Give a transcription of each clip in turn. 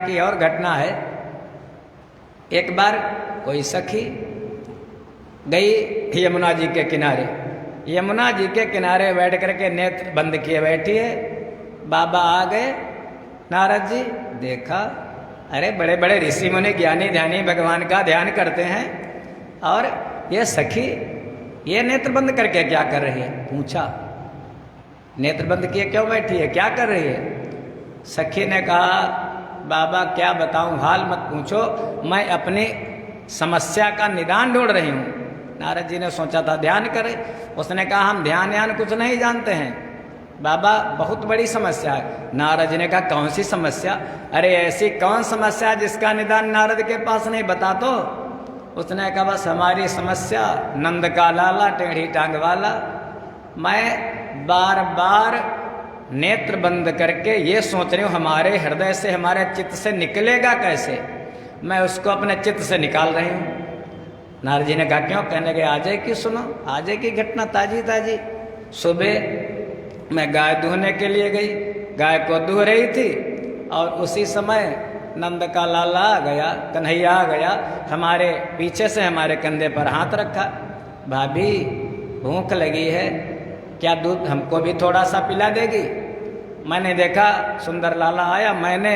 की और घटना है। एक बार कोई सखी गई यमुना जी के किनारे। यमुना जी के किनारे बैठ करके नेत्र बंद किए बैठी है। बाबा आ गए। नारद जी देखा, अरे बड़े बड़े ऋषि मुनि ज्ञानी ध्यानी भगवान का ध्यान करते हैं और ये सखी ये नेत्र बंद करके क्या कर रही है। पूछा, नेत्र बंद किए क्यों बैठी है, क्या कर रही है। सखी ने कहा, बाबा क्या बताऊं, हाल मत पूछो, मैं अपनी समस्या का निदान ढूंढ रही हूं। नारद जी ने सोचा था ध्यान करे। उसने कहा, हम ध्यान यान कुछ नहीं जानते हैं बाबा, बहुत बड़ी समस्या है। नारद जी ने कहा, कौन सी समस्या। अरे ऐसी कौन समस्या जिसका निदान नारद के पास नहीं, बता तो। उसने कहा, बस हमारी समस्या नंद का लाला टेढ़ी टांग वाला। मैं बार बार नेत्र बंद करके ये सोच रही हूँ हमारे हृदय से हमारे चित्त से निकलेगा कैसे, मैं उसको अपने चित्त से निकाल रही हूँ। नारद जी ने कहा, क्यों। कहने गए, आजे की सुनो, आजे की घटना ताजी ताजी। सुबह मैं गाय दूहने के लिए गई, गाय को दूह रही थी और उसी समय नंद का लाला आ गया, कन्हैया आ गया, हमारे पीछे से हमारे कंधे पर हाथ रखा। भाभी भूख लगी है, क्या दूध हमको भी थोड़ा सा पिला देगी। मैंने देखा सुंदर लाला आया, मैंने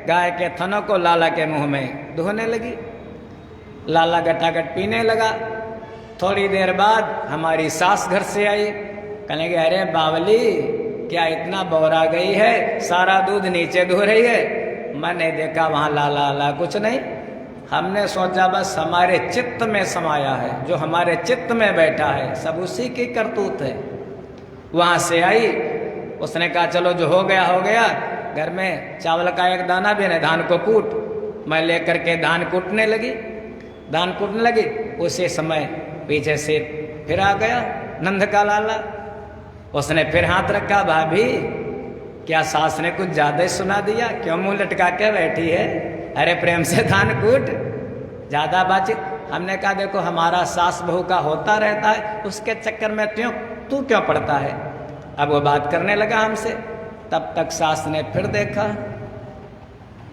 गाय के थनों को लाला के मुंह में दुहने लगी। लाला गटागट पीने लगा। थोड़ी देर बाद हमारी सास घर से आई। कहने लगे, अरे बावली क्या इतना बौरा गई है, सारा दूध नीचे दुह रही है। मैंने देखा वहाँ लाला लाला कुछ नहीं। हमने सोचा बस हमारे चित्त में समाया है, जो हमारे चित्त में बैठा है सब उसी की करतूत है। वहाँ से आई, उसने कहा चलो जो हो गया हो गया। घर में चावल का एक दाना भी नहीं, धान को कूट। मैं लेकर के धान कूटने लगी, धान कूटने लगी। उसी समय पीछे से फिर आ गया नंद का लाला। उसने फिर हाथ रखा। भाभी क्या सास ने कुछ ज्यादा ही सुना दिया, क्यों मुंह लटका के बैठी है। अरे प्रेम से धान कूट, ज्यादा बातचीत। हमने कहा, देखो हमारा सास बहू का होता रहता है, उसके चक्कर में तू क्यों पड़ता है। अब वो बात करने लगा हमसे। तब तक सास ने फिर देखा,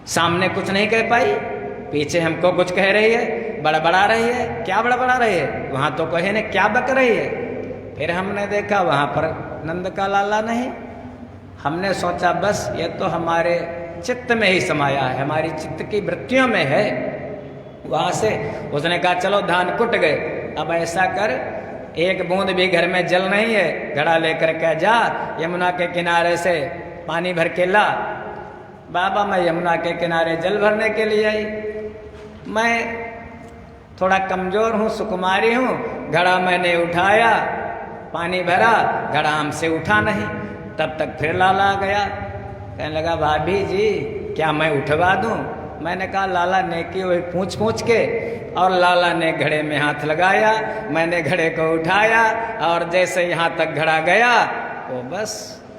सामने कुछ नहीं कह पाई, पीछे हमको कुछ कह रही है, बड़बड़ा रही है। क्या बड़बड़ा रही है, वहां तो कहे ने क्या बक रही है। फिर हमने देखा वहां पर नंद का लाला नहीं। हमने सोचा बस ये तो हमारे चित्त में ही समाया है, हमारी चित्त की वृत्तियों में है। वहां से उसने कहा, चलो धान कुट गए, अब ऐसा कर, एक बूंद भी घर में जल नहीं है, घड़ा लेकर के जा, यमुना के किनारे से पानी भर के ला। बाबा मैं यमुना के किनारे जल भरने के लिए आई। मैं थोड़ा कमजोर हूँ, सुकुमारी हूँ। घड़ा मैंने उठाया, पानी भरा, घड़ा हमसे उठा नहीं। तब तक फिर लाला आ गया। कहने लगा, भाभी जी क्या मैं उठवा दूँ। मैंने कहा, लाला ने की वही पूछ पूछ के। और लाला ने घड़े में हाथ लगाया, मैंने घड़े को उठाया और जैसे यहाँ तक घड़ा गया वो बस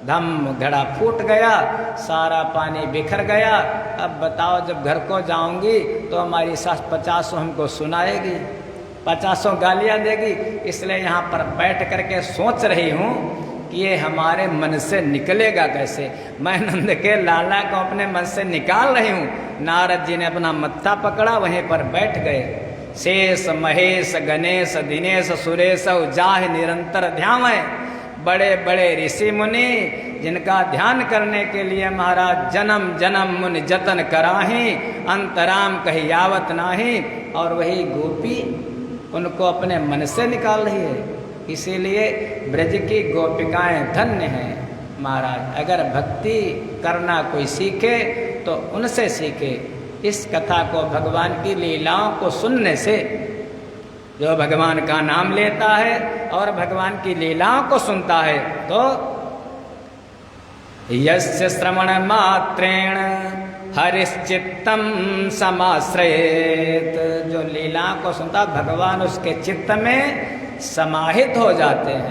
धम घड़ा फूट गया, सारा पानी बिखर गया। अब बताओ जब घर को जाऊंगी तो हमारी सास 50 हमको सुनाएगी, 50 गालियाँ देगी। इसलिए यहाँ पर बैठ करके सोच रही हूँ कि ये हमारे मन से निकलेगा कैसे। मैं नंद के लाला को अपने मन से निकाल रही हूँ। नारद जी ने अपना मत्था पकड़ा, वहीं पर बैठ गए। शेष महेश गणेश दिनेश सुरेश जाहि निरंतर ध्यान है। बड़े बड़े ऋषि मुनि जिनका ध्यान करने के लिए महाराज जन्म जन्म मुनि जतन कराही, अंतराम कही यावत नाही। और वही गोपी उनको अपने मन से निकाल रही है। इसीलिए ब्रज की गोपिकाएं धन्य हैं महाराज। अगर भक्ति करना कोई सीखे तो उनसे सीखे। इस कथा को, भगवान की लीलाओं को सुनने से, जो भगवान का नाम लेता है और भगवान की लीलाओं को सुनता है, तो यस्य श्रवण मात्रेण हरिश्चित्तम समाश्रयेत। जो लीलाओं को सुनता, भगवान उसके चित्त में समाहित हो जाते हैं।